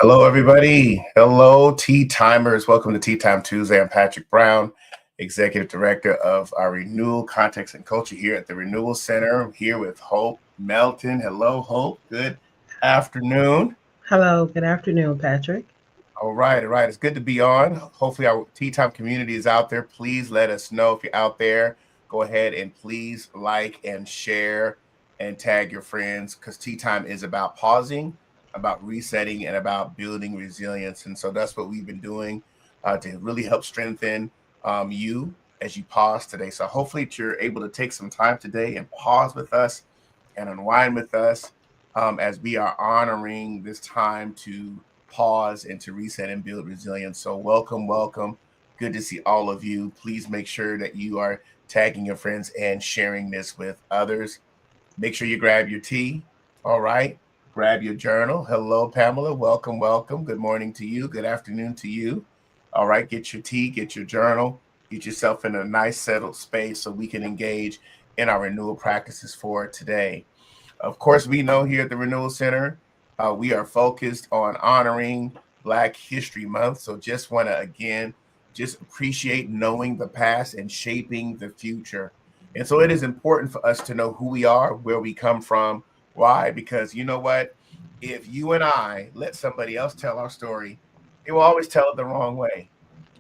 Hello, everybody. Hello, Tea Timers. Welcome to Tea Time Tuesday. I'm Patrick Brown, Executive Director of our Renewal Context and Culture here at the Renewal Center. I'm here with Hope Melton. Hello, Hope. Good afternoon. Hello, good afternoon, Patrick. All right. It's good to be on. Hopefully, our Tea Time community is out there. Please let us know if you're out there. Go ahead and please like and share and tag your friends, because Tea Time is about pausing, about resetting, and about building resilience. And so that's what we've been doing to really help strengthen you as you pause today. So hopefully you're able to take some time today and pause with us and unwind with us as we are honoring this time to pause and to reset and build resilience. So welcome. Good to see all of you. Please make sure that you are tagging your friends and sharing this with others. Make sure you grab your tea. All right. Grab your journal. Hello, Pamela. Welcome. Good morning to you. Good afternoon to you. All right. Get your tea, get your journal, get yourself in a nice settled space so we can engage in our renewal practices for today. Of course, we know here at the Renewal Center, we are focused on honoring Black History Month. So just want to, again, just appreciate knowing the past and shaping the future. And so it is important for us to know who we are, where we come from. Why? Because you know what? If you and I let somebody else tell our story, they will always tell it the wrong way.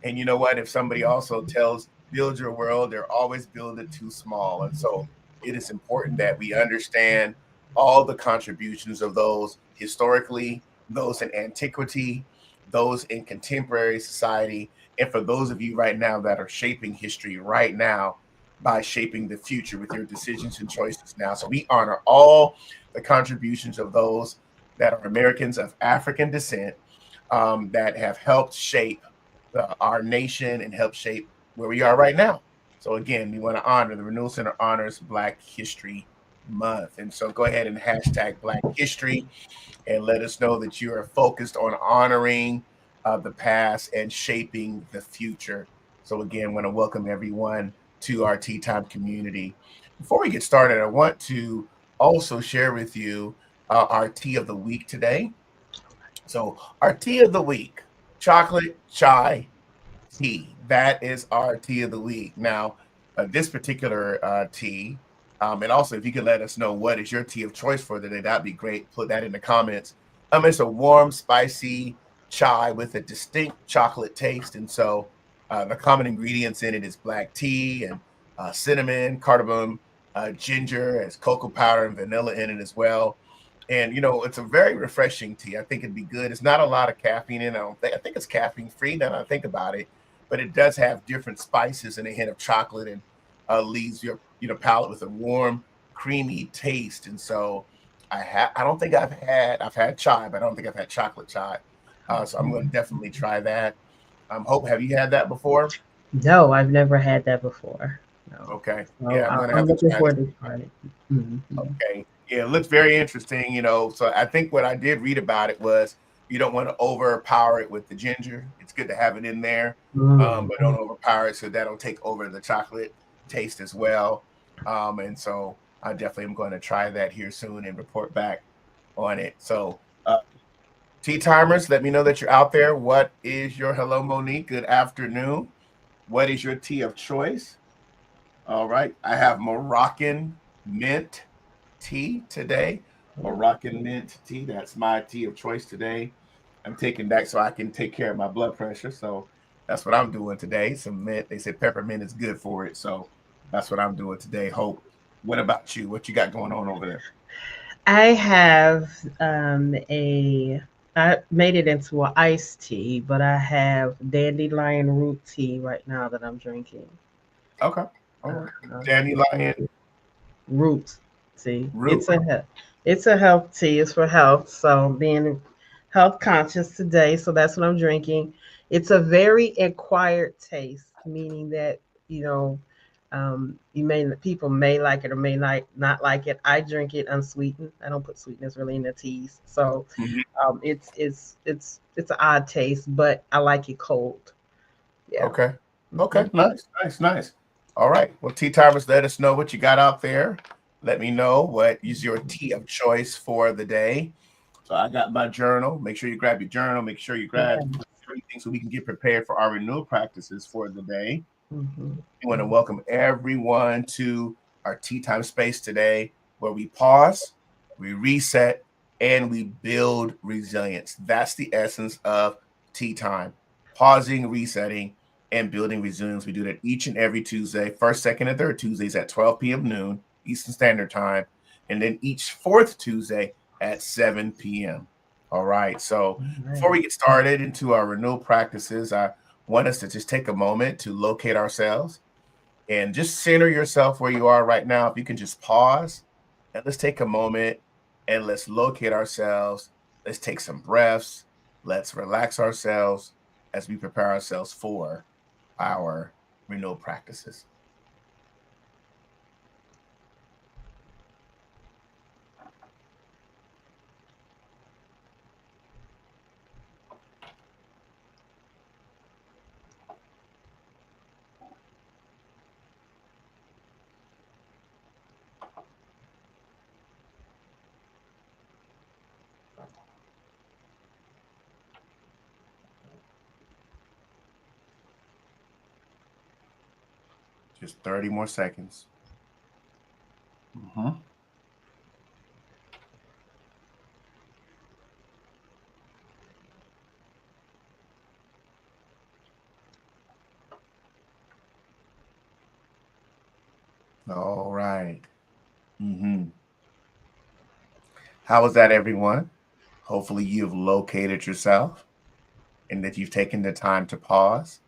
And you know what? If somebody also tells, build your world, they're always build it too small. And so it is important that we understand all the contributions of those historically, those in antiquity, those in contemporary society, and for those of you right now that are shaping history right now by shaping the future with your decisions and choices now. So we honor all the contributions of those that are Americans of African descent that have helped shape our nation and help shape where we are right now. So again, we want to honor, the Renewal Center honors Black History Month. And so go ahead and hashtag Black History and let us know that you are focused on honoring the past and shaping the future. So again, I want to welcome everyone to our Tea Time community. Before we get started, I want to also share with you our tea of the week today. So our tea of the week, chocolate chai tea. That is our tea of the week. Now, this particular tea, and also if you could let us know what is your tea of choice for today, that'd be great. Put that in the comments. It's a warm, spicy chai with a distinct chocolate taste. And so the common ingredients in it is black tea and cinnamon, cardamom, ginger, as cocoa powder and vanilla in it as well. And you know, it's a very refreshing tea. I think it'd be good. It's not a lot of caffeine in it. I think it's caffeine free now that I think about it, but it does have different spices and a hint of chocolate, and leaves your palate with a warm, creamy taste. And so I don't think I've had chai, but I don't think I've had chocolate chai. So I'm going to definitely try that. Hope, have you had that before? No, I've never had that before. No. Okay. So Yeah, I'm going to I'm have to looking try forward it. to trying it. Mm-hmm. Okay. Yeah, it looks very interesting, So I think what I did read about it was you don't want to overpower it with the ginger. It's good to have it in there, but don't overpower it so that'll take over the chocolate taste as well. And so I definitely am going to try that here soon and report back on it. So tea timers, let me know that you're out there. What is your hello, Monique? Good afternoon. What is your tea of choice? All right. I have Moroccan mint tea today. Moroccan mint tea. That's my tea of choice today. I'm taking that so I can take care of my blood pressure. So that's what I'm doing today. Some mint. They said peppermint is good for it. So that's what I'm doing today. Hope. What about you? What you got going on over there? I have I made it into an iced tea, but I have dandelion root tea right now that I'm drinking. Okay. All right. Uh, Dandelion root tea. root. It's a health tea. It's for health. So being health conscious today, so that's what I'm drinking. It's a very acquired taste, meaning that you know you may people may like it or may not like it. I drink it unsweetened. I don't put sweetness really in the teas, so Mhm. it's an odd taste, but I like it cold. Yeah. Okay. Okay. Mhm. Nice. All right. Well, tea timers, let us know what you got out there. Let me know what is your tea of choice for the day. So I got my journal. Make sure you grab your journal. Make sure you grab Yeah. everything so we can get prepared for our renewal practices for the day. Mhm. We want to welcome everyone to our tea time space today, where we pause, we reset, and we build resilience. That's the essence of tea time: pausing, resetting, and building resilience. We do that each and every Tuesday, first, second, and third Tuesdays at 12 p.m. noon Eastern Standard Time, and then each fourth Tuesday at 7 p.m. All right. So before Right. we get started into our renewal practices, I want us to just take a moment to locate ourselves and just center yourself where you are right now. If you can just pause and let's take a moment and let's locate ourselves. Let's take some breaths. Let's relax ourselves as we prepare ourselves for our renewal practices. Just 30 more seconds. Mhm. All right. Mhm. How was that, everyone? Hopefully, you've located yourself and that you've taken the time to pause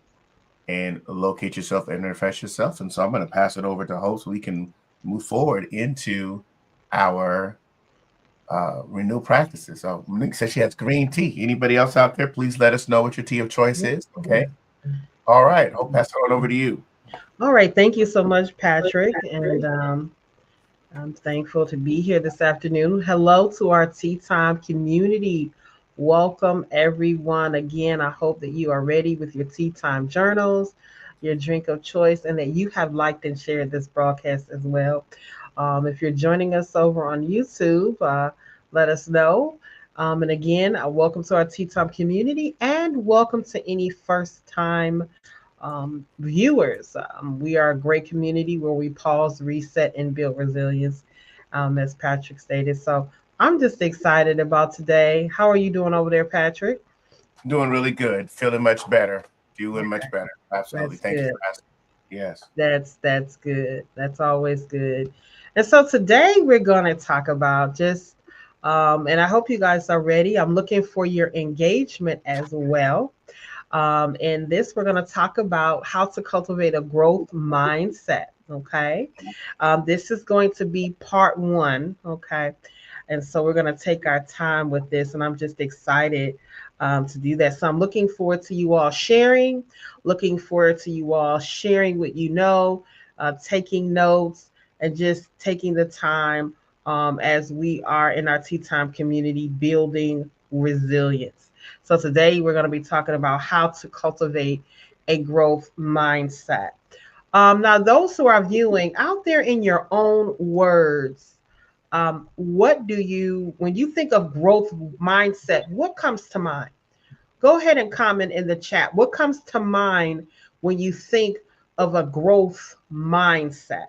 and locate yourself and refresh yourself. And so I'm going to pass it over to host so we can move forward into our renew practices. So Monique says she has green tea. Anybody else out there, please let us know what your tea of choice Yeah. is. Okay. All right. I'll pass it on over to you. All right. Thank you so much, Patrick. And I'm thankful to be here this afternoon. Hello to our Tea Time community. Welcome, everyone. Again, I hope that you are ready with your Tea Time journals, your drink of choice, and that you have liked and shared this broadcast as well. If you're joining us over on YouTube, let us know. And again, welcome to our Tea Time community and welcome to any first time viewers. We are a great community where we pause, reset, and build resilience, as Patrick stated. So I'm just excited about today. How are you doing over there, Patrick? Doing really good. Feeling much better. Feeling much Okay, better. Absolutely. that's Thank you good. for asking. Yes. That's good. That's always good. And so today we're going to talk about just, and I hope you guys are ready. I'm looking for your engagement as well. In this, we're going to talk about how to cultivate a growth mindset. Okay. This is going to be part one. Okay. And so we're going to take our time with this, and I'm just excited to do that. So I'm looking forward to you all sharing, looking forward to you all sharing what you know, taking notes, and just taking the time as we are in our tea time community building resilience. So today we're going to be talking about how to cultivate a growth mindset. Now, those who are viewing out there in your own words, what do you, when you think of growth mindset, what comes to mind? Go ahead and comment in the chat. What comes to mind when you think of a growth mindset?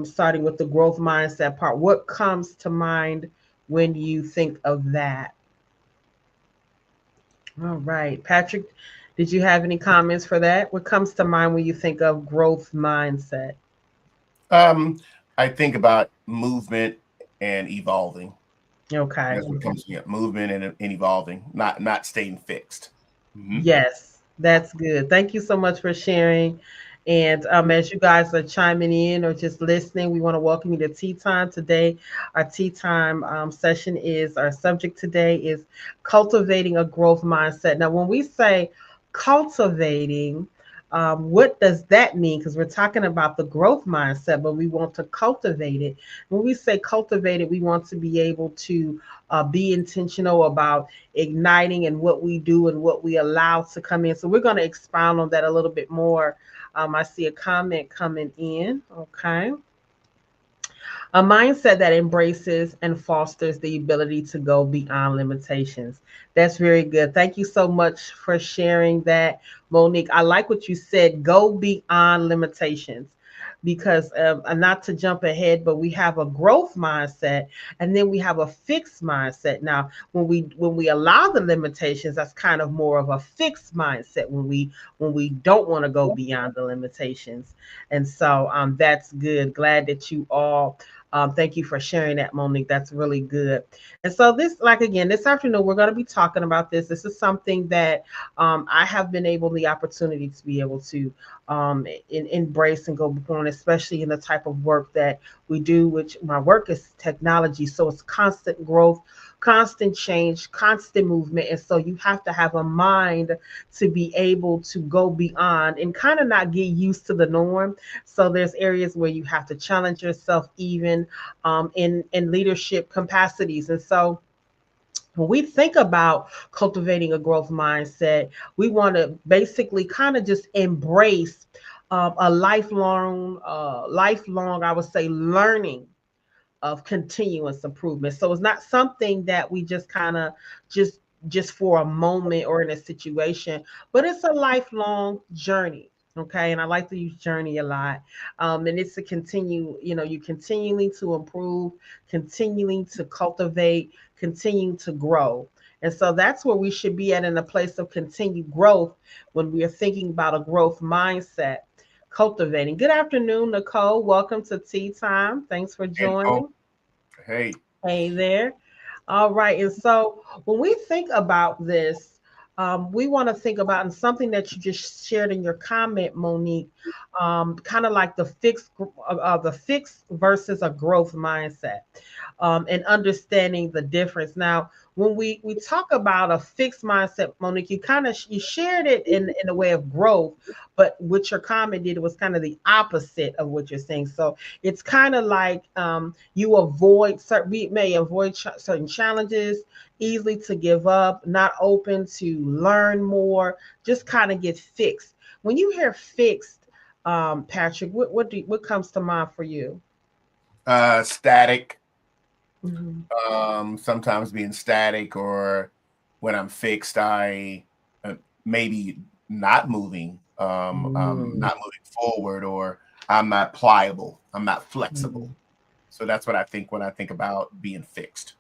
Starting with the growth mindset part, what comes to mind when you think of that? All right, Patrick, did you have any comments for that? What comes to mind when you think of growth mindset? Um, I think about movement and evolving. Okay. That's what comes to me. Movement and evolving, not staying fixed. Mm-hmm. Yes, that's good. Thank you so much for sharing. And as you guys are chiming in or just listening, we want to welcome you to Tea Time today. Our Tea Time session is our subject today is cultivating a growth mindset. Now, when we say cultivating, what does that mean? Because we're talking about the growth mindset, but we want to cultivate it. When we say cultivate it, we want to be able to be intentional about igniting and what we do and what we allow to come in. So we're going to expound on that a little bit more. I see a comment coming in. Okay. A mindset that embraces and fosters the ability to go beyond limitations. That's very good. Thank you so much for sharing that, Monique. I like what you said, go beyond limitations. Because not to jump ahead, but we have a growth mindset, and then we have a fixed mindset. Now, when we allow the limitations, that's kind of more of a fixed mindset. When we don't want to go beyond the limitations, and so that's good. Glad that you all thank you for sharing that, Monique. That's really good. And so this, like again, this afternoon we're going to be talking about this. This is something that I have been able, the opportunity to be able to embrace and go on, especially in the type of work that we do, which my work is technology. So it's constant growth, constant change, constant movement. And so you have to have a mind to be able to go beyond and kind of not get used to the norm. So there's areas where you have to challenge yourself, even in leadership capacities. And so when we think about cultivating a growth mindset, we want to basically kind of just embrace a lifelong, I would say, learning of continuous improvement. So it's not something that we just kind of just just for a moment or in a situation, but it's a lifelong journey. Okay, and I like to use journey a lot. And it's to continue, you continuing to improve, continuing to cultivate, continuing to grow. And so that's where we should be at, in a place of continued growth when we are thinking about a growth mindset. Cultivating. Good afternoon, Nicole. Welcome to Tea Time. Thanks for Hey, Nicole. joining. Hey. Hey there. All right. And so when we think about this, we want to think about, and something that you just shared in your comment, Monique, kind of like the fixed versus a growth mindset, and understanding the difference. Now, when we talk about a fixed mindset, Monique, you kind of you shared it in a way of growth, but what your comment did was kind of the opposite of what you're saying. So it's kind of like we may avoid certain challenges, easily to give up, not open to learn more, just kind of get fixed. When you hear fixed, Patrick, what comes to mind for you? Static. Mm-hmm. Sometimes being static, or when I'm fixed, I maybe not moving, not moving forward, or I'm not pliable, I'm not Mm-hmm. flexible. So that's what I think when I think about being fixed.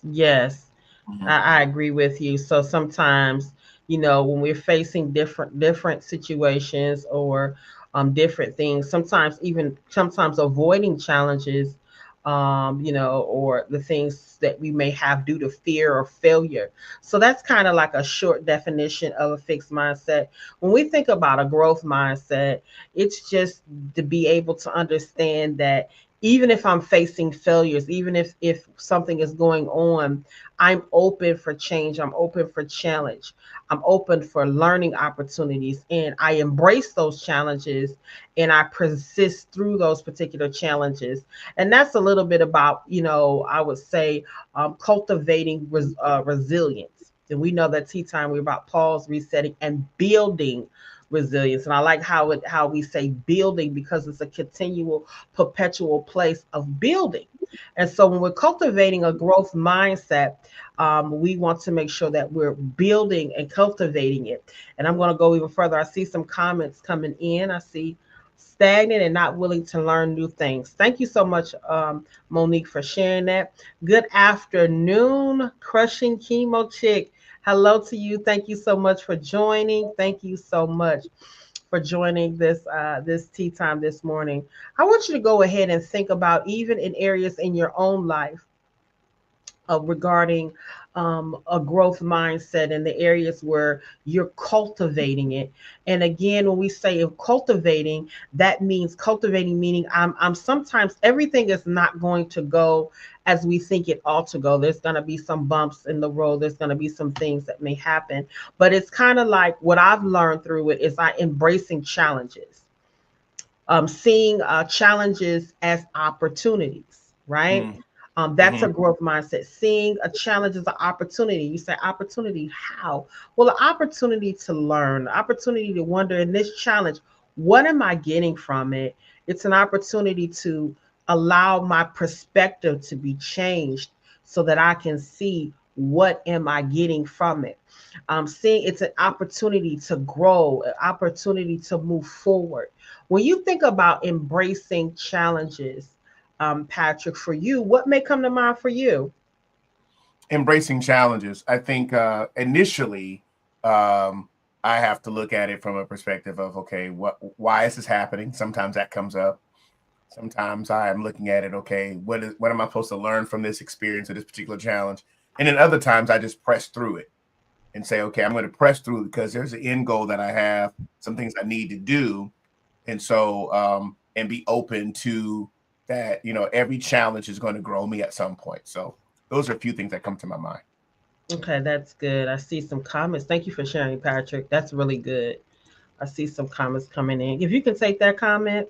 Yes, Mhm. I agree with you. So sometimes, when we're facing different situations, or different things, sometimes avoiding challenges, or the things that we may have due to fear or failure. So that's kind of like a short definition of a fixed mindset. When we think about a growth mindset, it's just to be able to understand that even if I'm facing failures, even if something is going on, I'm open for change. I'm open for challenge. I'm open for learning opportunities, and I embrace those challenges, and I persist through those particular challenges. And that's a little bit about, I would say, cultivating resilience. And we know that tea time, we're about pause, resetting, and building resilience. And I like how we say building, because it's a continual, perpetual place of building. And so when we're cultivating a growth mindset, we want to make sure that we're building and cultivating it. And I'm going to go even further. I see some comments coming in. I see stagnant and not willing to learn new things. Thank you so much, Monique, for sharing that. Good afternoon, Crushing Chemo Chick. Hello to you. Thank you so much for joining. Thank you so much for joining this tea time this morning. I want you to go ahead and think about, even in areas in your own life, regarding a growth mindset, in the areas where you're cultivating it. And again, when we say of cultivating, that means cultivating, meaning I'm sometimes everything is not going to go as we think it ought to go. There's going to be some bumps in the road. There's going to be some things that may happen. But it's kind of like, what I've learned through it is I embracing challenges, seeing challenges as opportunities, right? Mm. That's a Mhm. growth mindset. Seeing a challenge as an opportunity. You say opportunity, how? Well, an opportunity to learn, opportunity to wonder, in this challenge, what am I getting from it? It's an opportunity to allow my perspective to be changed so that I can see what am I getting from it. Seeing it's an opportunity to grow, an opportunity to move forward. When you think about embracing challenges, Patrick, for you, what may come to mind for you? Embracing challenges. I think initially, um, I have to look at it from a perspective of, okay, why is this happening? Sometimes that comes up. Sometimes I am looking at it, okay, what am I supposed to learn from this experience or this particular challenge? And then other times I just press through it and say, okay, I'm going to press through because there's an end goal that I have, some things I need to do. And so, and be open to that, every challenge is going to grow me at some point. So those are a few things that come to my mind. Okay, that's good. I see some comments. Thank you for sharing, Patrick. That's really good. I see some comments coming in. If you can take that comment.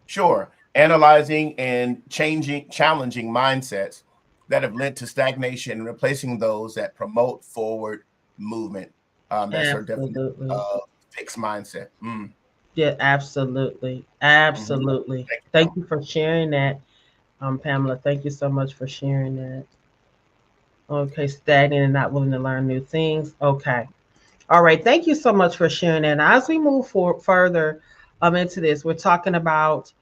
Sure. Analyzing and challenging mindsets that have led to stagnation and replacing those that promote forward movement. That's our definite Absolutely. fixed mindset. Yeah, absolutely. Mm-hmm. Absolutely. Thank you, Thank Pam. you for sharing that, Pamela. Thank you so much for sharing that. Okay, stagnant and not willing to learn new things. Okay. All right. Thank you so much for sharing that. And as we move further into this, we're talking about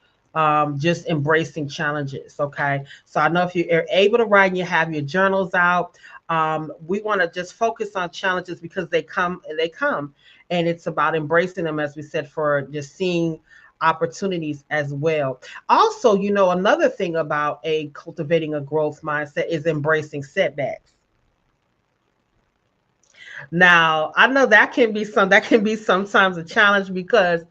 just embracing challenges. Okay. So I know if you're able to write and you have your journals out, we want to just focus on challenges because they come. And it's about embracing them, as we said, for just seeing opportunities as well. Also, another thing about a cultivating a growth mindset is embracing setbacks. Now, I know that can be sometimes a challenge because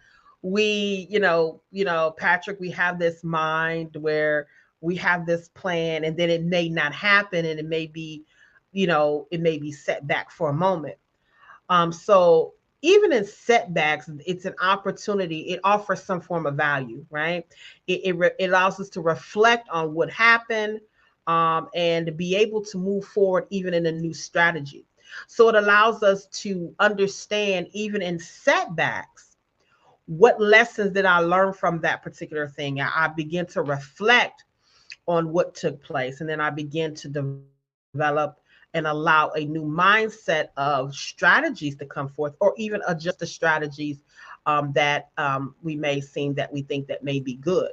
Patrick, we have this mind where we have this plan and then it may not happen and it may be set back for a moment. So even in setbacks, it's an opportunity. It offers some form of value, right? It allows us to reflect on what happened, and be able to move forward even in a new strategy. So it allows us to understand, even in setbacks, what lessons did I learn from that particular thing. I begin to reflect on what took place. And then I begin to develop and allow a new mindset of strategies to come forth, or even adjust the strategies that we may seem that we think that may be good.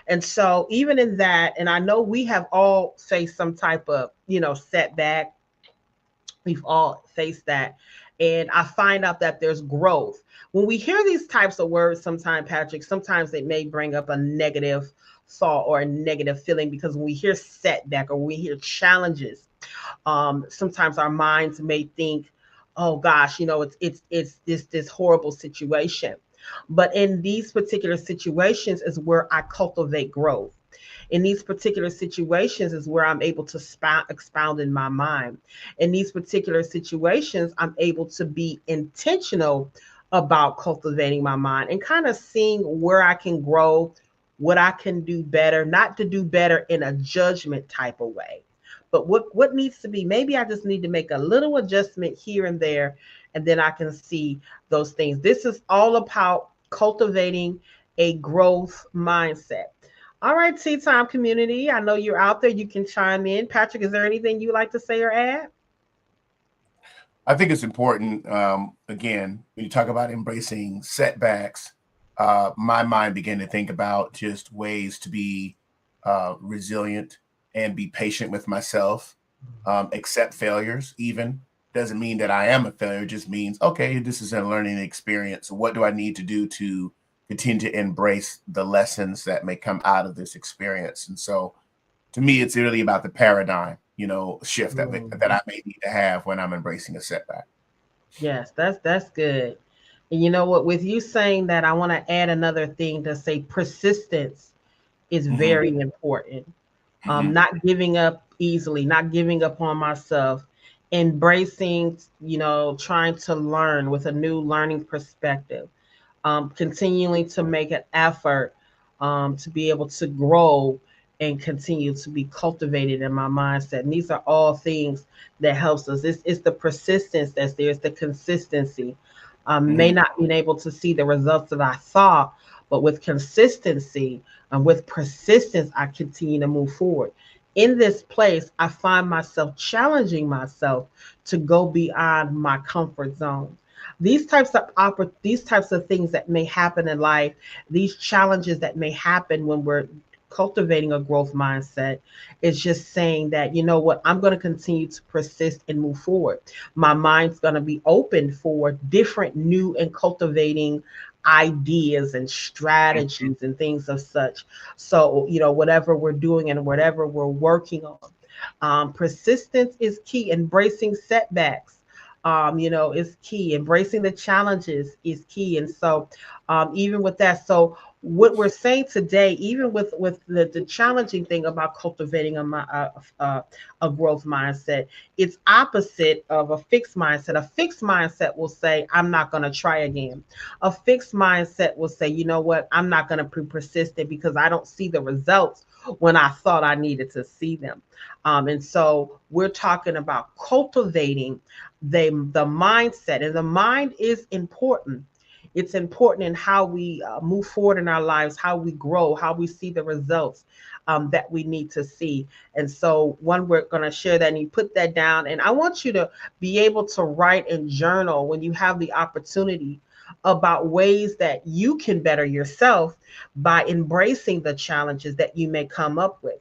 And so, even in that, and I know we have all faced some type of, setback. We've all faced that. And I find out that there's growth. When we hear these types of words, sometimes, Patrick, sometimes it may bring up a negative thought or a negative feeling because when we hear setback or when we hear challenges, sometimes our minds may think, "Oh gosh, it's this horrible situation." But in these particular situations is where I cultivate growth. In these particular situations is where I'm able to expound in my mind. In these particular situations, I'm able to be intentional about cultivating my mind and kind of seeing where I can grow, what I can do better, not to do better in a judgment type of way. But what needs to be, maybe I just need to make a little adjustment here and there, and then I can see those things. This is all about cultivating a growth mindset. All right, Tea Time community. I know you're out there. You can chime in. Patrick, is there anything you like to say or add? I think it's important. Again, when you talk about embracing setbacks, my mind began to think about just ways to be resilient and be patient with myself, accept failures. Even doesn't mean that I am a failure. It just means, okay, this is a learning experience. What do I need to do to continue to embrace the lessons that may come out of this experience? And so, to me, it's really about the paradigm, shift that Mm. I may need to have when I'm embracing a setback. Yes, that's good. And you know what? With you saying that, I want to add another thing to say persistence is Mm-hmm, very important. mm-hmm, Not giving up easily, not giving up on myself, embracing, trying to learn with a new learning perspective, continuing to make an effort to be able to grow and continue to be cultivated in my mindset. And these are all things that helps us. It's the persistence that's there. It's the consistency. May mm-hmm, not been able to see the results that I thought, but with consistency and with persistence, I continue to move forward. In this place, I find myself challenging myself to go beyond my comfort zone. These types of things that may happen in life, these challenges that may happen when we're cultivating a growth mindset, is just saying that, you know what, I'm going to continue to persist and move forward. My mind's going to be open for different new and cultivating ideas and strategies and things of such. So, whatever we're doing and whatever we're working on, persistence is key. Embracing setbacks, is key. Embracing the challenges is key. And so, even with that, so what we're saying today, even with the challenging thing about cultivating a growth mindset, it's opposite of a fixed mindset. A fixed mindset will say, I'm not going to try again. A fixed mindset will say, you know what, I'm not going to be persistent because I don't see the results when I thought I needed to see them. And so we're talking about cultivating the mindset, and the mind is important. It's important in how we move forward in our lives, how we grow, how we see the results that we need to see. And so, one, we're going to share that, and you put that down. And I want you to be able to write and journal when you have the opportunity about ways that you can better yourself by embracing the challenges that you may come up with.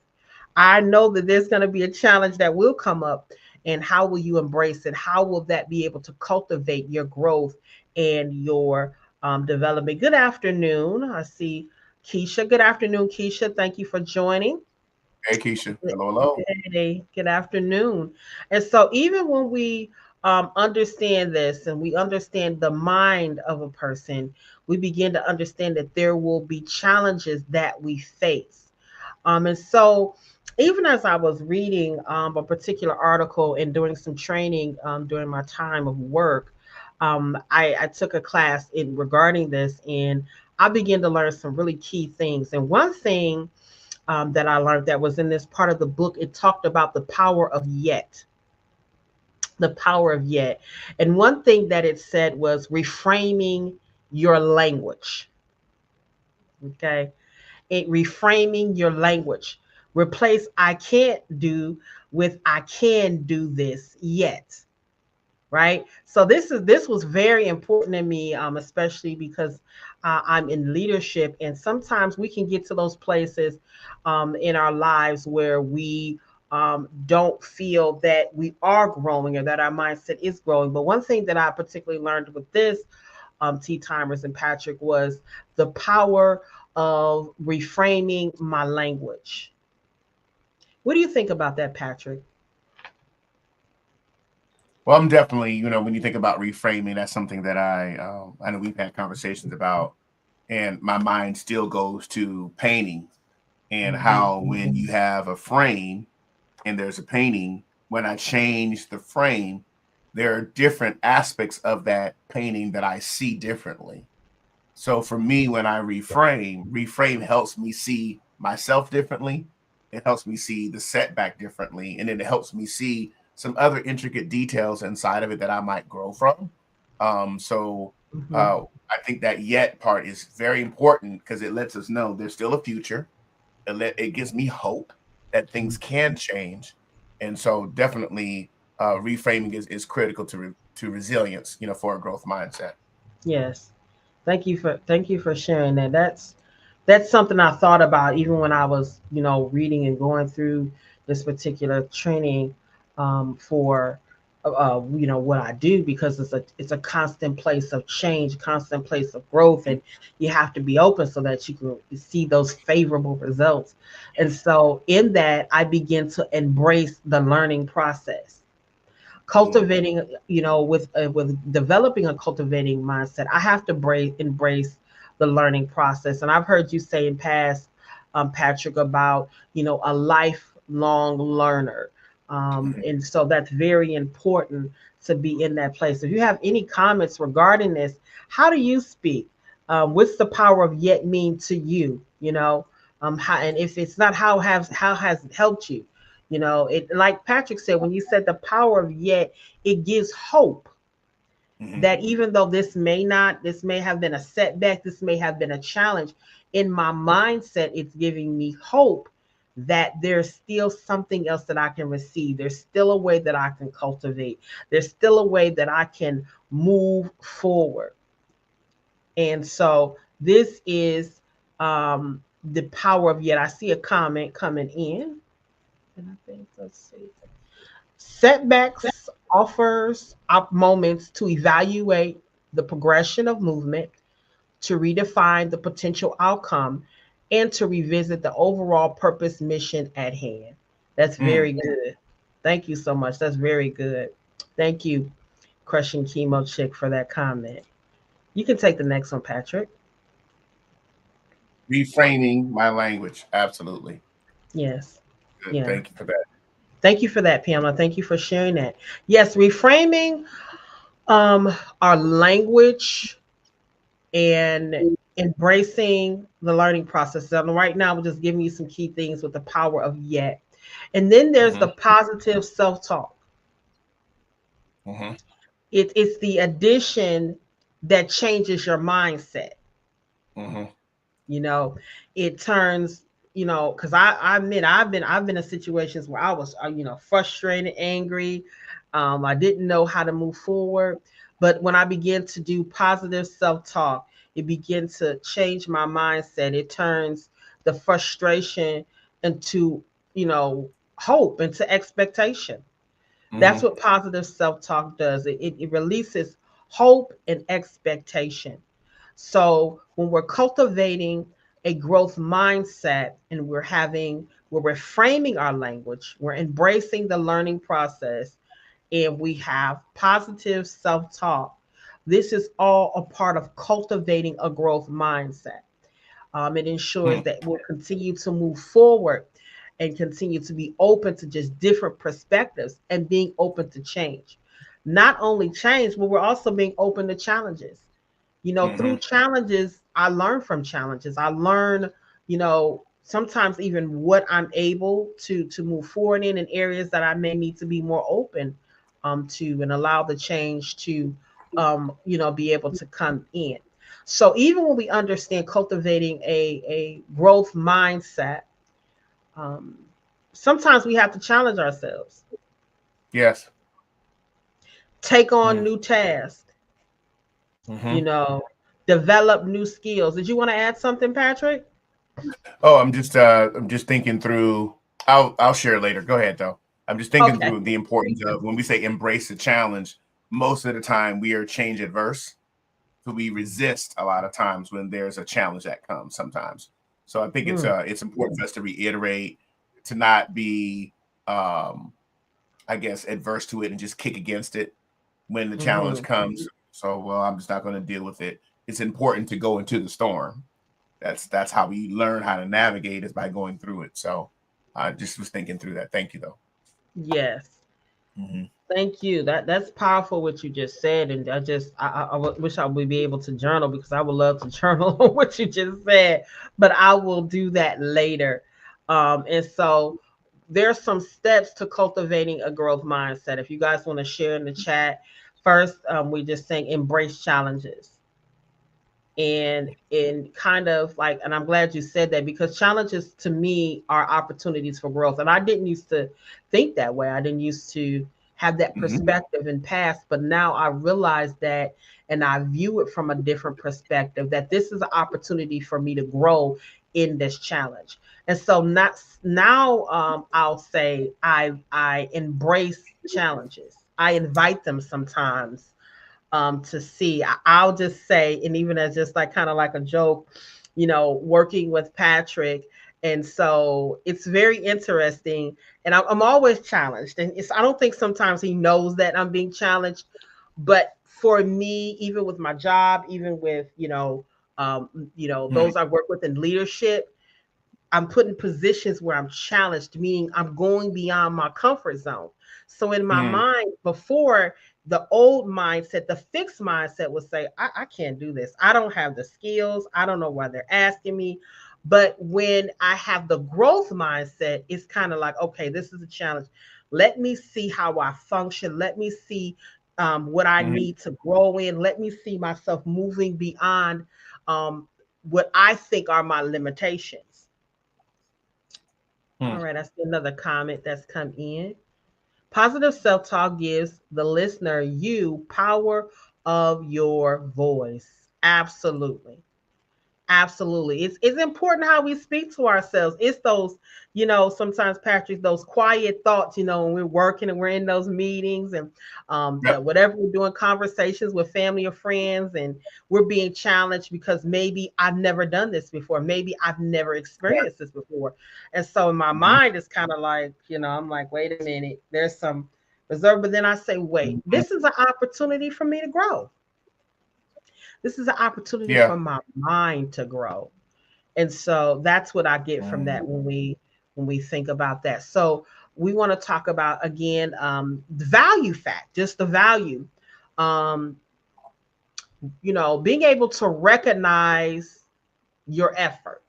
I know that there's going to be a challenge that will come up. And how will you embrace it? How will that be able to cultivate your growth and your development? Good afternoon. I see Keisha. Good afternoon, Keisha. Thank you for joining. Hey, Keisha. Hello, hello. Hey, good afternoon. And so, even when we understand this and we understand the mind of a person, we begin to understand that there will be challenges that we face. And so, even as I was reading a particular article and doing some training during my time of work, I took a class in regarding this, and I began to learn some really key things. And one thing that I learned that was in this part of the book, it talked about the power of yet. The power of yet. And one thing that it said was reframing your language. Okay, reframing your language. Replace I can't do with I can do this yet. Right. So this was very important to me, especially because I'm in leadership, and sometimes we can get to those places in our lives where we don't feel that we are growing or that our mindset is growing. But one thing that I particularly learned with this, T Timers and Patrick, was the power of reframing my language. What do you think about that, Patrick? Well, I'm definitely, when you think about reframing, that's something that I know we've had conversations about, and my mind still goes to painting and Mm-hmm. how when you have a frame and there's a painting, when I change the frame, there are different aspects of that painting that I see differently. So for me, when I reframe helps me see myself differently. It helps me see the setback differently. And then it helps me see some other intricate details inside of it that I might grow from. So Mm-hmm. I think that yet part is very important because it lets us know there's still a future. It gives me hope that things can change. And so definitely reframing is critical to resilience, for a growth mindset. Yes. Thank you for sharing that. That's something I thought about even when I was, reading and going through this particular training for what I do, because it's a constant place of change, constant place of growth, and you have to be open so that you can see those favorable results. And so in that, I begin to embrace the learning process. Mm. Cultivating, with developing a cultivating mindset, I have to embrace the learning process. And I've heard you say in past, Patrick, about a lifelong learner. And so that's very important to be in that place. If you have any comments regarding this, how do you speak? What's the power of yet mean to you? And if it's not, how has it helped you? It, like Patrick said, when you said the power of yet, it gives hope. Mm-hmm. that even though this may have been a setback, this may have been a challenge, in my mindset, it's giving me hope that there's still something else that I can receive. There's still a way that I can cultivate. There's still a way that I can move forward. And so this is the power of yet. I see a comment coming in. And I think, let's see. Setbacks offers up moments to evaluate the progression of movement, to redefine the potential outcome, and to revisit the overall purpose mission at hand. That's Mm. very good. Thank you so much. That's very good. Thank you, Crushing Chemo Chick, for that comment. You can take the next one, Patrick. Reframing my language. Absolutely. Yes. Good. Yeah. Thank you for that. Thank you for that, Pamela. Thank you for sharing that. Yes, reframing our language and embracing the learning process. So right now, we're just giving you some key things with the power of yet. And then there's Mm-hmm. the positive self talk. Mm-hmm. It's the addition that changes your mindset. Mm-hmm. You know, it turns, because I admit I've been in situations where I was, frustrated, angry. I didn't know how to move forward. But when I began to do positive self talk, it began to change my mindset. It turns the frustration into, hope, into expectation. That's Mm-hmm. what positive self talk does. It releases hope and expectation. So when we're cultivating a growth mindset and we're reframing our language, we're embracing the learning process, and we have positive self talk. This is all a part of cultivating a growth mindset. It ensures Mm-hmm. that we'll continue to move forward and continue to be open to just different perspectives and being open to change. Not only change, but we're also being open to challenges. Mm-hmm. Through challenges, I learn from challenges. I learn, sometimes even what I'm able to move forward in areas that I may need to be more open to, and allow the change to be able to come in. So even when we understand cultivating a growth mindset, um, sometimes we have to challenge ourselves, Yes. take on Mm. new tasks, you Mm-hmm. know, develop new skills. Did you want to add something, Patrick? Oh, I'm just thinking through. I'll share later. Go ahead though. I'm just thinking Okay. through the importance of when we say embrace the challenge. Most of the time, we are change adverse, so we resist a lot of times when there's a challenge that comes. Sometimes, so I think Mm, it's important for us to reiterate, to not be, um, I guess, adverse to it and just kick against it when the challenge hmm. comes. So, well, I'm just not going to deal with it. It's important to go into the storm. That's how we learn how to navigate, is by going through it. So I just was thinking through that. Thank you though. Yes. Mm-hmm. Thank you. That's powerful what you just said, and wish I would be able to journal, because I would love to journal on what you just said, but I will do that later. And so there's some steps to cultivating a growth mindset. If you guys want to share in the chat, first, we just saying embrace challenges, and kind of like, and I'm glad you said that, because challenges to me are opportunities for growth, and I didn't used to think that way. I didn't used to have that Mm-hmm. perspective in past, but now I realize that, and I view it from a different perspective, that this is an opportunity for me to grow in this challenge. And so not now, I'll say I embrace challenges. I invite them sometimes, to see. I'll just say, and even as just like kind of like a joke, working with Patrick. And so it's very interesting. And I'm always challenged. And I don't think sometimes he knows that I'm being challenged. But for me, even with my job, even with, Mm-hmm. those I work with in leadership, I'm put in positions where I'm challenged, meaning I'm going beyond my comfort zone. So in my Mm-hmm. mind, before, the old mindset, the fixed mindset would say, I can't do this. I don't have the skills. I don't know why they're asking me. But when I have the growth mindset, it's kind of like, okay, this is a challenge. Let me see how I function. Let me see what I Mm-hmm. need to grow in. Let me see myself moving beyond um, what I think are my limitations. All right, I see another comment that's come in. Positive self talk gives the listener you power of your voice. Absolutely. Absolutely. It's important how we speak to ourselves. It's those, sometimes Patrick, those quiet thoughts, when we're working and we're in those meetings and Yep. whatever we're doing, conversations with family or friends, and we're being challenged because maybe I've never done this before. Maybe I've never experienced this before. And so in my Mm-hmm. mind, it's kind of like, I'm like, wait a minute, there's some reserve. But then I say, wait, this is an opportunity for me to grow. This is an opportunity Yeah. for my mind to grow. And so that's what I get from Mm-hmm. that when we think about that. So we want to talk about again the value fact, just the value. Um, being able to recognize your effort.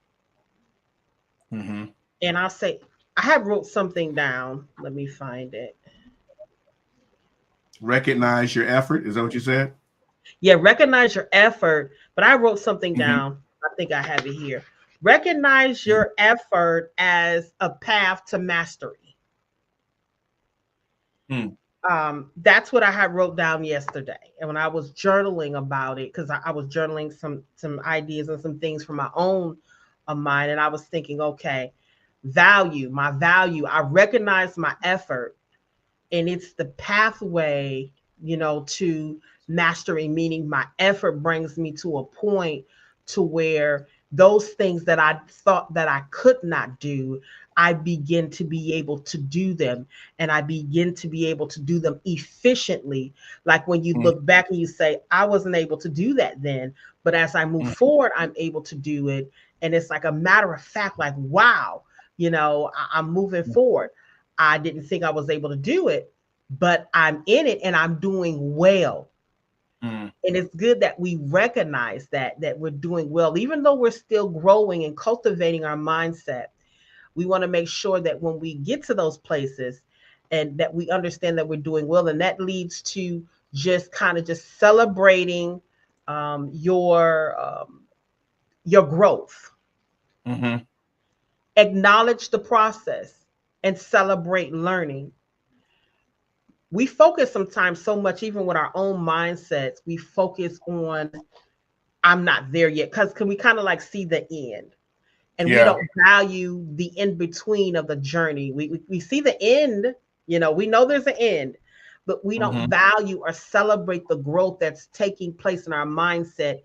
Mm-hmm. And I'll say I have wrote something down. Let me find it. Recognize your effort. Is that what you said? Yeah, recognize your effort. But I wrote something Mm-hmm. down. I think I have it here. Recognize your effort as a path to mastery. Mm-hmm. That's what I had wrote down yesterday. And when I was journaling about it, because I was journaling some ideas and some things from my own mind, and I was thinking, okay, my value. I recognize my effort, and it's the pathway, to mastery, meaning my effort brings me to a point to where those things that I thought that I could not do, I begin to be able to do them, and I begin to be able to do them efficiently. Like when you look back and you say, I wasn't able to do that then, but as I move forward, I'm able to do it. And it's like a matter of fact, like, wow, I'm moving forward. I didn't think I was able to do it, but I'm in it and I'm doing well. Mm-hmm. And it's good that we recognize that we're doing well, even though we're still growing and cultivating our mindset. We want to make sure that when we get to those places and that we understand that we're doing well, and that leads to just kind of just celebrating um, your um, your growth. Mm-hmm. Acknowledge the process and celebrate learning. We focus sometimes so much, even with our own mindsets, we focus on I'm not there yet. Because can we kind of like see the end? And we Yeah. don't value the in between of the journey. We see the end, we know there's an end, but we don't Mm-hmm. value or celebrate the growth that's taking place in our mindset,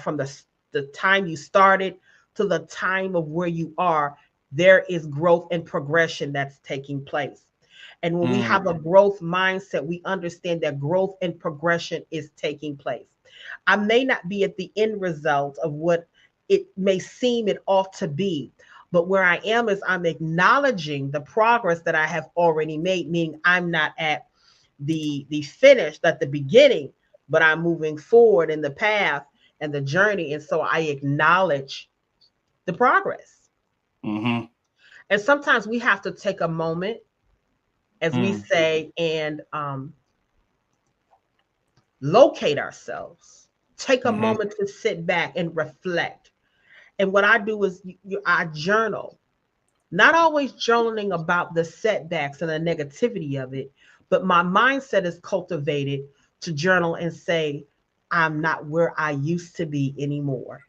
from the time you started to the time of where you are. There is growth and progression that's taking place. And when we Mm-hmm. have a growth mindset, we understand that growth and progression is taking place. I may not be at the end result of what it may seem it ought to be, but where I am is I'm acknowledging the progress that I have already made, meaning I'm not at the finish, at the beginning, but I'm moving forward in the path and the journey. And so I acknowledge the progress. Mm-hmm. And sometimes we have to take a moment, as we say, and locate ourselves. Take a Mm-hmm. moment to sit back and reflect. And what I do is I journal, not always journaling about the setbacks and the negativity of it, but my mindset is cultivated to journal and say, I'm not where I used to be anymore.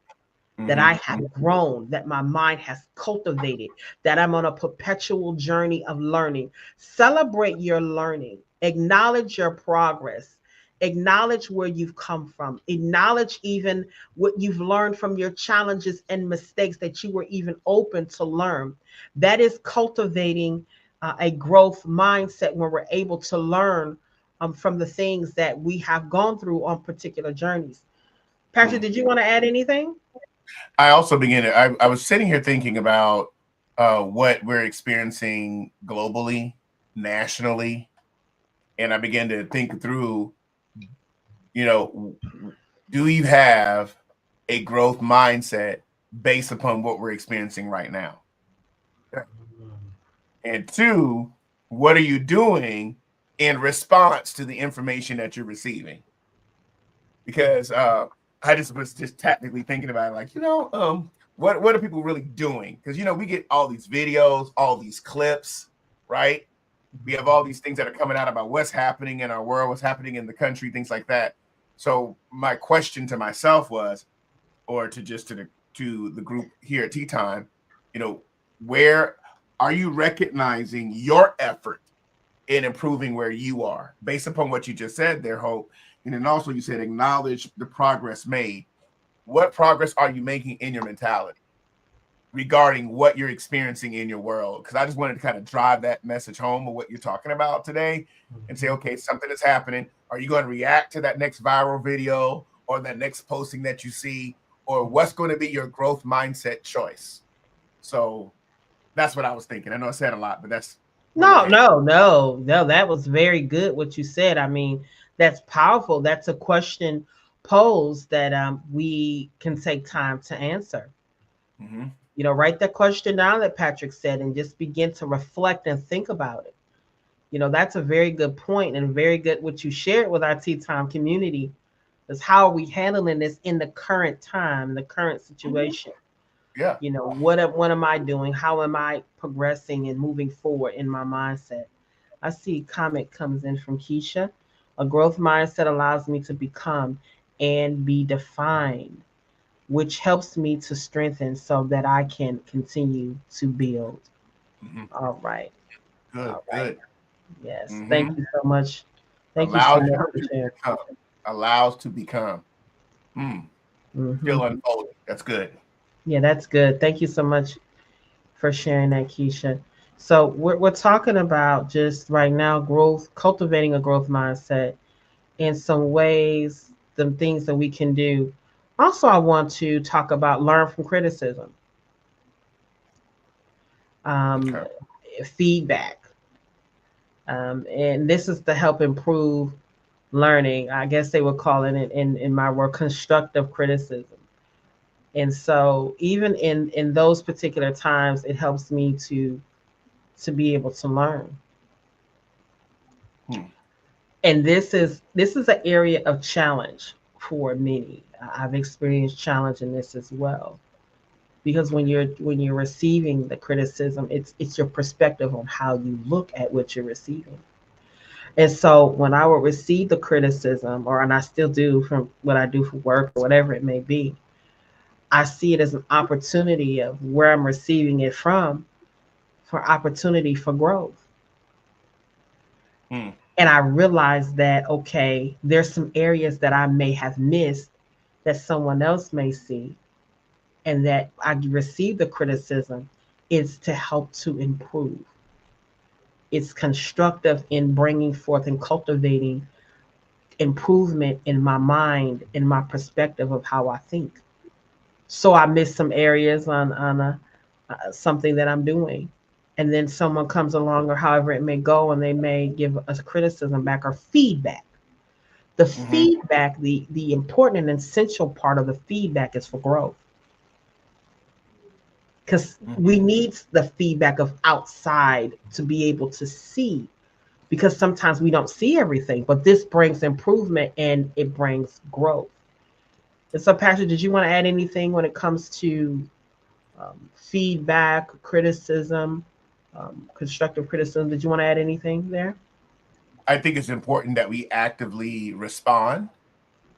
That I Mm-hmm. have grown, that my mind has cultivated, that I'm on a perpetual journey of learning. Celebrate your learning, acknowledge your progress, acknowledge where you've come from, acknowledge even what you've learned from your challenges and mistakes that you were even open to learn. That is cultivating a growth mindset when we're able to learn from the things that we have gone through on particular journeys. Patrick, Mm-hmm. did you want to add anything? I also began to, I was sitting here thinking about what we're experiencing globally, nationally, and I began to think through, you know, do you have a growth mindset based upon what we're experiencing right now? And two, what are you doing in response to the information that you're receiving. Because I just was just tactically thinking about it, like, what are people really doing? Because we get all these videos, all these clips, right? We have all these things that are coming out about what's happening in our world, what's happening in the country, things like that. So my question to myself was, or to the group here at Tea Time, where are you recognizing your effort in improving where you are, based upon what you just said there, Hope? And then also you said acknowledge the progress made. What progress are you making in your mentality regarding what you're experiencing in your world? Because I just wanted to kind of drive that message home of what you're talking about today and say, okay, something is happening. Are you going to react to that next viral video or that next posting that you see? Or what's going to be your growth mindset choice? So that's what I was thinking. I know I said a lot, but that's No, no, no, no. That was very good what you said. I mean, that's powerful. That's a question posed that we can take time to answer. Mm-hmm. Write that question down that Patrick said and just begin to reflect and think about it. That's a very good point and very good what you shared with our Tea Time community is how are we handling this in the current time, the current situation. Yeah. What am I doing? How am I progressing and moving forward in my mindset? I see a comment comes in from Keisha. A growth mindset allows me to become and be defined, which helps me to strengthen so that I can continue to build. Mm-hmm. All right. Good. All right. Good. Yes. Mm-hmm. Thank you so much. Thank you so Allows much you for to sharing. become. Allows to become. Mm-hmm. Still unfolding. That's good. Yeah, that's good. Thank you so much for sharing that, Keisha. So we're talking about just right now growth, cultivating a growth mindset in some ways, the things that we can do. Also, I want to talk about learn from criticism, um, Okay. feedback. And this is to help improve learning. I guess they would call it in my work constructive criticism. And so even in those particular times, it helps me to be able to learn. Hmm. And this is an area of challenge for many. I've experienced challenge in this as well because when you're receiving the criticism, it's your perspective on how you look at what you're receiving. And so when I would receive the criticism, or and I still do from what I do for work or whatever it may be, I see it as an opportunity of where I'm receiving it from for opportunity for growth. Hmm. And I realized that, okay, there's some areas that I may have missed that someone else may see, and that I receive the criticism is to help to improve. It's constructive in bringing forth and cultivating improvement in my mind, in my perspective of how I think. So I missed some areas on something that I'm doing. And then someone comes along, or however it may go, and they may give us criticism back or feedback. The Mm-hmm. feedback, the important and essential part of the feedback is for growth, because Mm-hmm. we need the feedback of outside to be able to see, because sometimes we don't see everything, but this brings improvement and it brings growth. And so, Patrick, did you want to add anything when it comes to feedback, criticism, constructive criticism? Did you want to add anything there? I think it's important that we actively respond,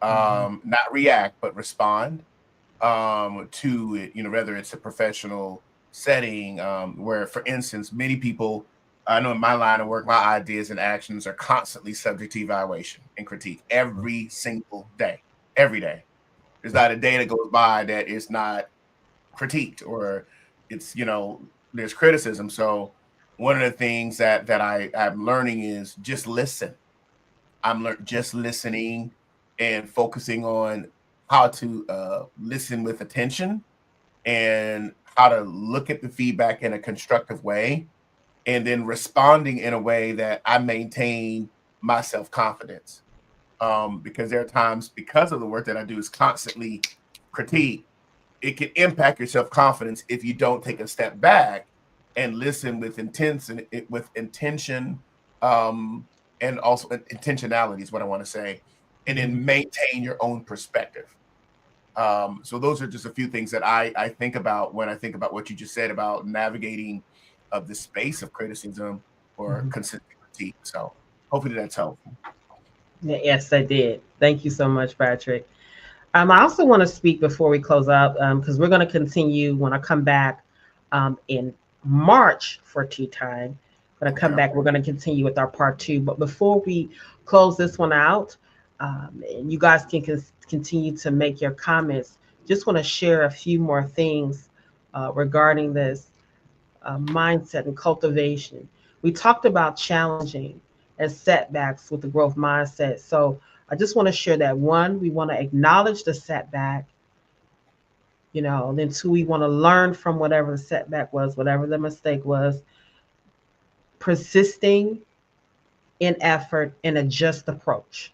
Mhm. not react, but respond to it. Whether it's a professional setting, where, for instance, many people, I know in my line of work, my ideas and actions are constantly subject to evaluation and critique every single day, every day. There's not a day that goes by that is not critiqued, or it's there's criticism. So one of the things that I'm learning is just listen. Just listening and focusing on how to listen with attention, and how to look at the feedback in a constructive way, and then responding in a way that I maintain my self-confidence. Because there are times, because of the work that I do is constantly critique, it can impact your self-confidence if you don't take a step back and listen with intention, um, and also intentionality is what I want to say, and then maintain your own perspective. So those are just a few things that I think about when I think about what you just said about navigating of the space of criticism or Mhm. consistent critique. So hopefully that's helpful. Yes, I did. Thank you so much, Patrick. I also want to speak before we close out because we're going to continue when I come back in March for tea time. When I come Okay. back, we're going to continue with our part two. But before we close this one out, and you guys can continue to make your comments, just want to share a few more things regarding this mindset and cultivation. We talked about challenging and setbacks with the growth mindset. So I just want to share that one, we want to acknowledge the setback, and then two, we want to learn from whatever the setback was, whatever the mistake was, persisting in effort and a just approach.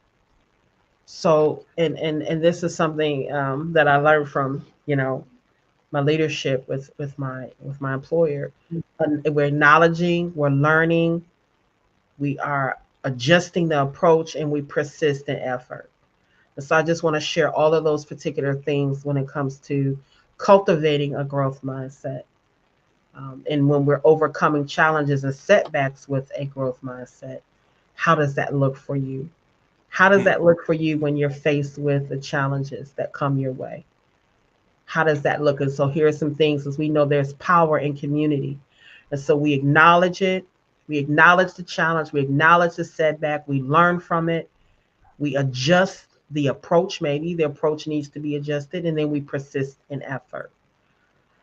So, and this is something that I learned from, my leadership with my employer. And we're acknowledging, we're learning, we are adjusting the approach, and we persist in effort. And so I just want to share all of those particular things when it comes to cultivating a growth mindset. And when we're overcoming challenges and setbacks with a growth mindset, how does that look for you? How does that look for you when you're faced with the challenges that come your way? How does that look? And so here are some things, as we know there's power in community. And so we acknowledge it, we acknowledge the challenge, we acknowledge the setback, we learn from it, we adjust the approach, maybe the approach needs to be adjusted, and then we persist in effort.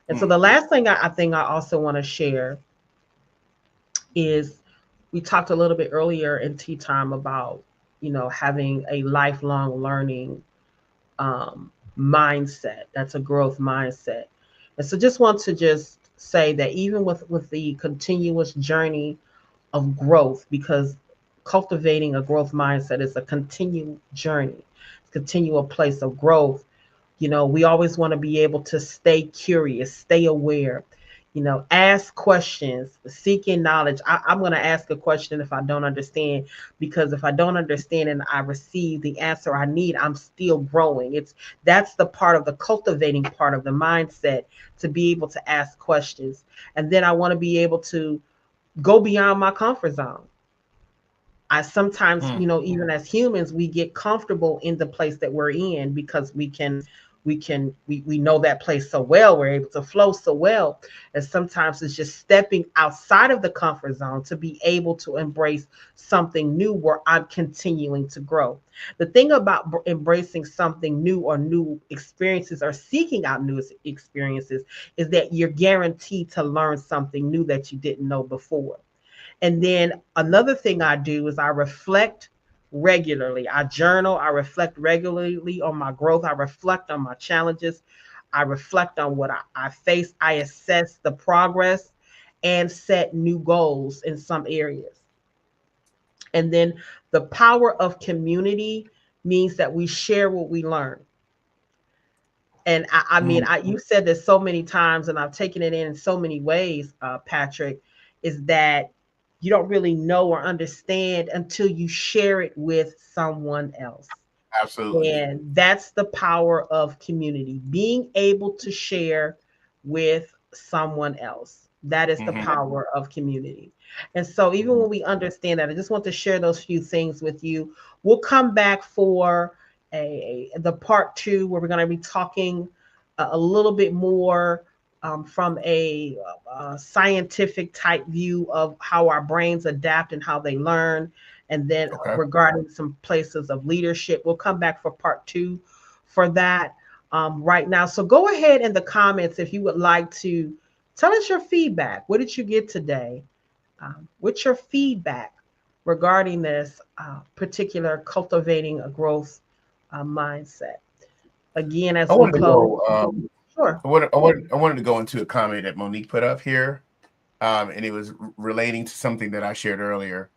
And so the last thing I think I also want to share is we talked a little bit earlier in tea time about, having a lifelong learning mindset. That's a growth mindset. And so just want to just say that even with the continuous journey of growth, because cultivating a growth mindset is a continual journey, continual place of growth. We always want to be able to stay curious, stay aware, ask questions, seeking knowledge. I'm going to ask a question if I don't understand, because if I don't understand and I receive the answer I need, I'm still growing. That's the part of the cultivating part of the mindset, to be able to ask questions. And then I want to be able to go beyond my comfort zone. I sometimes, even as humans, we get comfortable in the place that we're in because we know that place so well. We're able to flow so well. And sometimes it's just stepping outside of the comfort zone to be able to embrace something new where I'm continuing to grow. The thing about embracing something new or new experiences or seeking out new experiences is that you're guaranteed to learn something new that you didn't know before. And then another thing I do is I reflect regularly. I journal, I reflect regularly on my growth, I reflect on my challenges, I reflect on what I face, I assess the progress and set new goals in some areas. And then the power of community means that we share what we learn. And I mean, you said this so many times, and I've taken it in so many ways, Patrick, is that you don't really know or understand until you share it with someone else. Absolutely. And that's the power of community, being able to share with someone else. That is the power of community. And so, even when we understand that, I just want to share those few things with you. We'll come back for the part two, where we're going to be talking a little bit more from a scientific type view of how our brains adapt and how they learn, and then Okay. regarding some places of leadership. We'll come back for part two for that right now. So go ahead in the comments if you would like to tell us your feedback. What did you get today? What's your feedback regarding this particular cultivating a growth mindset? Again, I as we wanted to close, go. sure. I wanted to go into a comment that Monique put up here, and it was relating to something that I shared earlier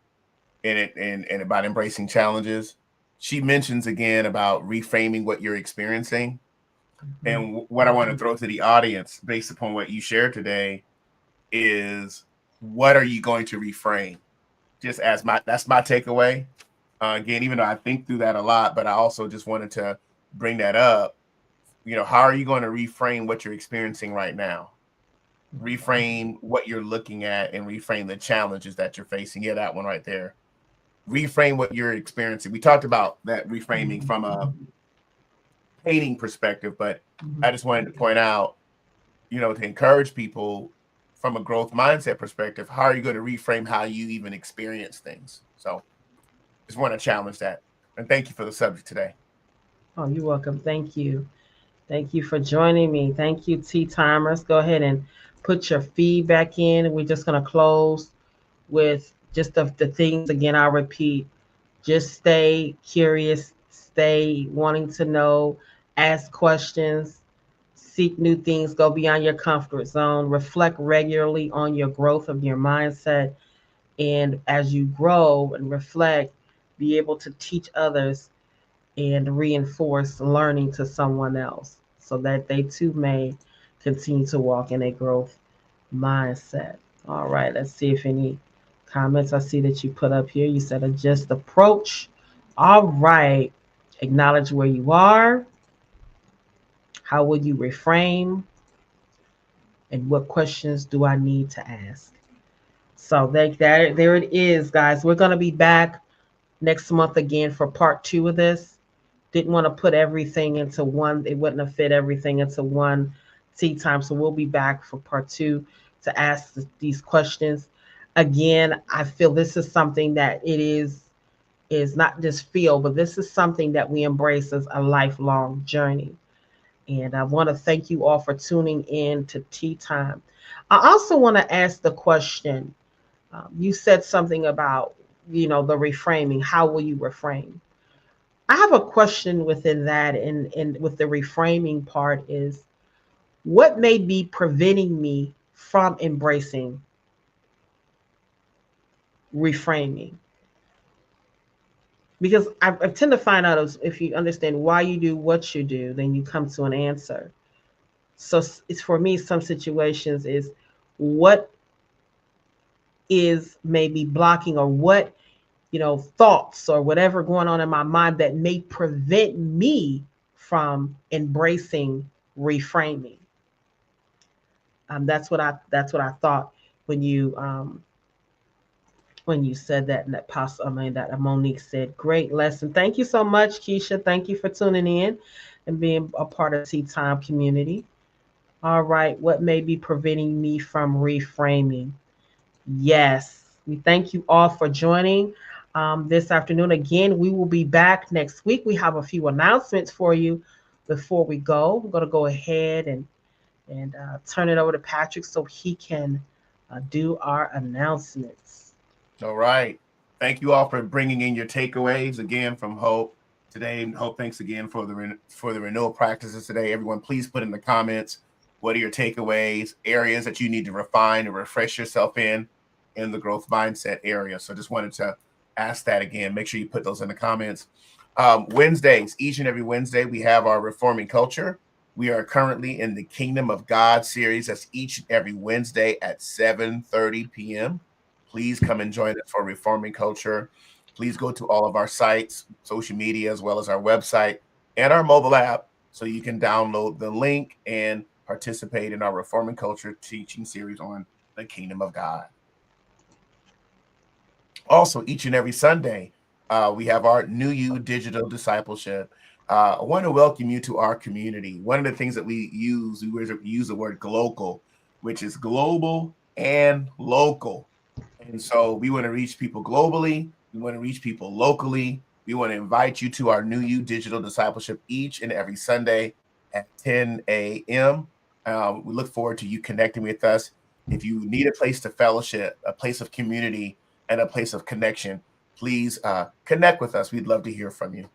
in it, and about embracing challenges. She mentions again about reframing what you're experiencing, Mhm. and what I want to throw to the audience based upon what you shared today is, what are you going to reframe? just as that's my takeaway. Again, even though I think through that a lot, but I also just wanted to bring that up. How are you going to reframe what you're experiencing right now? Reframe what you're looking at and reframe the challenges that you're facing. Yeah, that one right there. Reframe what you're experiencing. We talked about that reframing from a painting perspective, but I just wanted to point out, to encourage people from a growth mindset perspective, how are you going to reframe how you even experience things? So just want to challenge that. And thank you for the subject today. Oh, you're welcome. Thank you. Thank you for joining me. Thank you, Tea Timers. Go ahead and put your feedback in. We're just going to close with just the things again. I'll repeat, just stay curious, stay wanting to know, ask questions, seek new things, go beyond your comfort zone, reflect regularly on your growth of your mindset. And as you grow and reflect, be able to teach others and reinforce learning to someone else so that they too may continue to walk in a growth mindset. All right, let's see if any comments I see that you put up here. You said adjust approach. All right, acknowledge where you are. How will you reframe? And what questions do I need to ask? So there it is, guys. We're going to be back next month again for part 2 of this. Didn't want to put everything into one. It wouldn't have fit everything into one tea time. So we'll be back for part 2 to ask these questions. Again, I feel this is something that it is not just feel, but this is something that we embrace as a lifelong journey. And I want to thank you all for tuning in to Tea Time. I also want to ask the question. You said something about, the reframing. How will you reframe? I have a question within that, and with the reframing part is, what may be preventing me from embracing reframing? Because I tend to find out if you understand why you do what you do, then you come to an answer. So it's for me, some situations is what is maybe blocking, or what thoughts or whatever going on in my mind that may prevent me from embracing reframing. That's what I thought when you said that, and that Monique said, great lesson. Thank you so much, Keisha. Thank you for tuning in and being a part of Tea Time community. All right, what may be preventing me from reframing? Yes, we thank you all for joining this afternoon. Again, we will be back next week. We have a few announcements for you before we go. We're going to go ahead and turn it over to Patrick so he can do our announcements. All right. Thank you all for bringing in your takeaways again from Hope today. Hope, thanks again for the renewal practices today. Everyone, please put in the comments, what are your takeaways, areas that you need to refine and refresh yourself in the growth mindset area. So just wanted to ask that again. Make sure you put those in the comments. Wednesdays, each and every Wednesday, we have our Reforming Culture. We are currently in the Kingdom of God series. That's each and every Wednesday at 7:30 p.m. Please come and join us for Reforming Culture. Please go to all of our sites, social media, as well as our website and our mobile app, so you can download the link and participate in our Reforming Culture teaching series on the Kingdom of God. Also, each and every Sunday, we have our New You Digital Discipleship. I want to welcome you to our community. One of the things that we use the word global, which is global and local. And so we want to reach people globally. We want to reach people locally. We want to invite you to our New You Digital Discipleship each and every Sunday at 10 a.m. We look forward to you connecting with us. If you need a place to fellowship, a place of community, and a place of connection, please connect with us. We'd love to hear from you.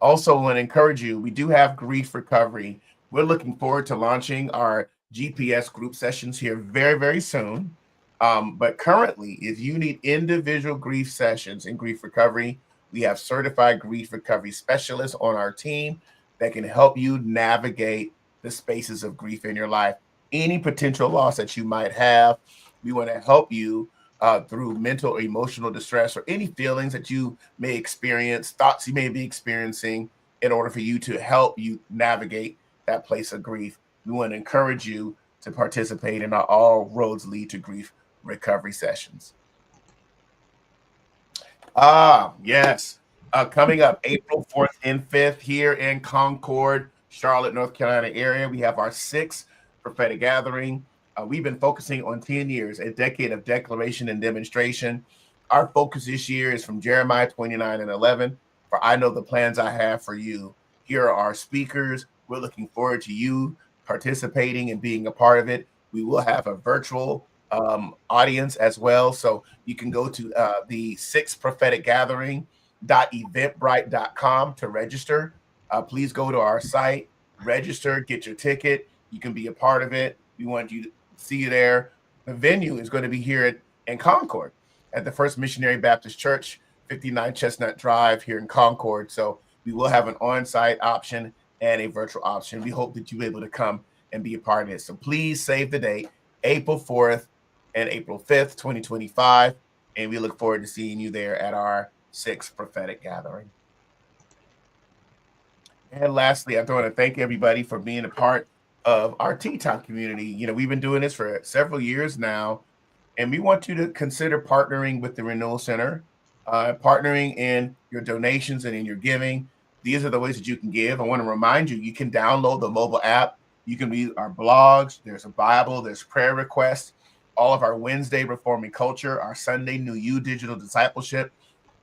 Also, I want to encourage you, we do have grief recovery. We're looking forward to launching our GPS group sessions here very, very soon. But currently, if you need individual grief sessions in grief recovery, we have certified grief recovery specialists on our team that can help you navigate the spaces of grief in your life. Any potential loss that you might have, We want to help you through mental or emotional distress or any feelings that you may experience, thoughts you may be experiencing, in order for you to help you navigate that place of grief. We want to encourage you to participate in our All Roads Lead to Grief recovery sessions. Yes. Coming up April 4th and 5th here in Concord, Charlotte, North Carolina area, we have our 6th prophetic gathering. We've been focusing on 10 years, a decade of declaration and demonstration. Our focus this year is from Jeremiah 29:11. For I know the plans I have for you. Here are our speakers. We're looking forward to you participating and being a part of it. We will have a virtual audience as well. So you can go to the 6th prophetic gathering.eventbrite.com to register. Please go to our site, register, get your ticket. You can be a part of it. We want you to see you there. The venue is going to be here in Concord at the First Missionary Baptist Church, 59 Chestnut Drive here in Concord. So we will have an on-site option and a virtual option. We hope that you'll be able to come and be a part of it. So please save the date, April 4th and April 5th, 2025. And we look forward to seeing you there at our 6th prophetic gathering. And lastly, I want to thank everybody for being a part of our Tea Time community. You know, we've been doing this for several years now, and we want you to consider partnering with the Renewal Center, partnering in your donations and in your giving. These are the ways that you can give. I want to remind you, you can download the mobile app. You can read our blogs. There's a Bible. There's prayer requests. All of our Wednesday Reforming Culture, our Sunday New You Digital Discipleship.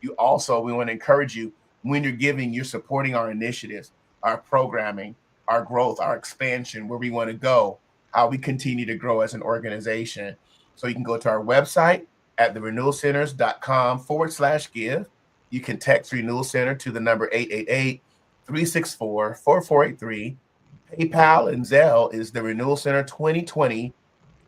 We want to encourage you, when you're giving, you're supporting our initiatives, our programming, our growth, our expansion, where we want to go, how we continue to grow as an organization. So you can go to our website at therenewalcenters.com/give. You can text Renewal Center to the number 888-364-4483. PayPal and Zelle is the Renewal Center 2020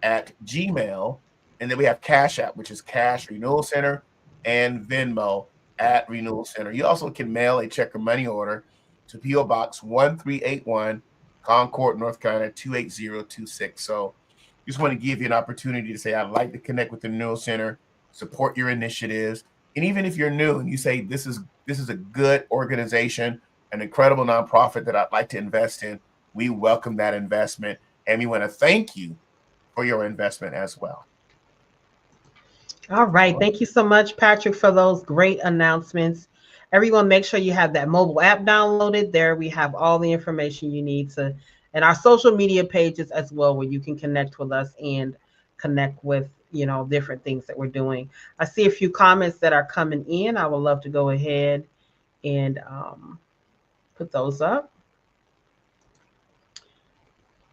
at Gmail. And then we have CashApp, which is Cash Renewal Center, and Venmo at Renewal Center. You also can mail a check or money order to P.O. Box 1381, Concord, North Carolina 28026. So just want to give you an opportunity to say, I'd like to connect with the Renewal Center, support your initiatives. And even if you're new and you say, this is a good organization, an incredible nonprofit that I'd like to invest in, we welcome that investment. And we want to thank you for your investment as well. All right. Thank you so much, Patrick, for those great announcements. Everyone, make sure you have that mobile app downloaded. There we have all the information you need to, and our social media pages as well, where you can connect with us and connect with, you know, different things that we're doing. I see a few comments that are coming in. I would love to go ahead and put those up.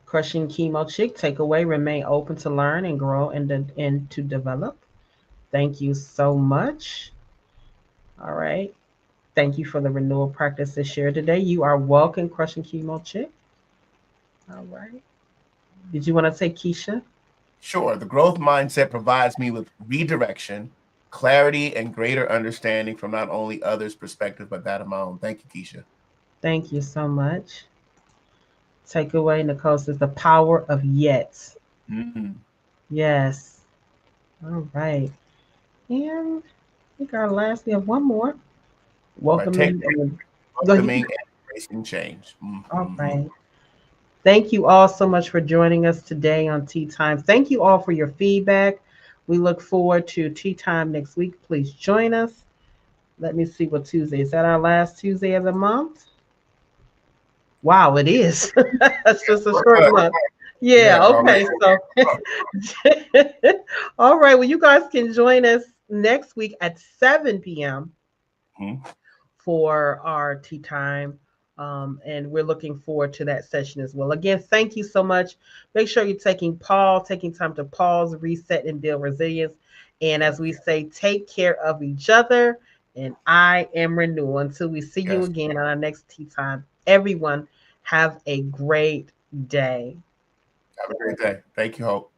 Crushing Chemo Chick, takeaway, remain open to learn and grow and to develop. Thank you so much. All right. Thank you for the renewal practice this year today. You are welcome, Crushing Chemo Chick. All right. Did you want to say Keisha? Sure. The growth mindset provides me with redirection, clarity, and greater understanding from not only others' perspective, but that of my own. Thank you, Keisha. Thank you so much. Takeaway, Nicole says the power of yet. Mm-hmm. Yes. All right. And I think we have one more. Welcoming and embracing change. Mm-hmm. All right. Thank you all so much for joining us today on Tea Time. Thank you all for your feedback. We look forward to Tea Time next week. Please join us. Let me see what Tuesday is. That our last Tuesday of the month? Wow, it is. That's just a short month. Yeah, okay. So, all right. Well, you guys can join us next week at 7 p.m. For our Tea Time. And we're looking forward to that session as well. Again, thank you so much. Make sure you're taking time to pause, reset, and build resilience. And as we say, take care of each other. And I am Renewal. Until we see you again on our next Tea Time. Everyone, have a great day. Have a great day. Thank you, Hope.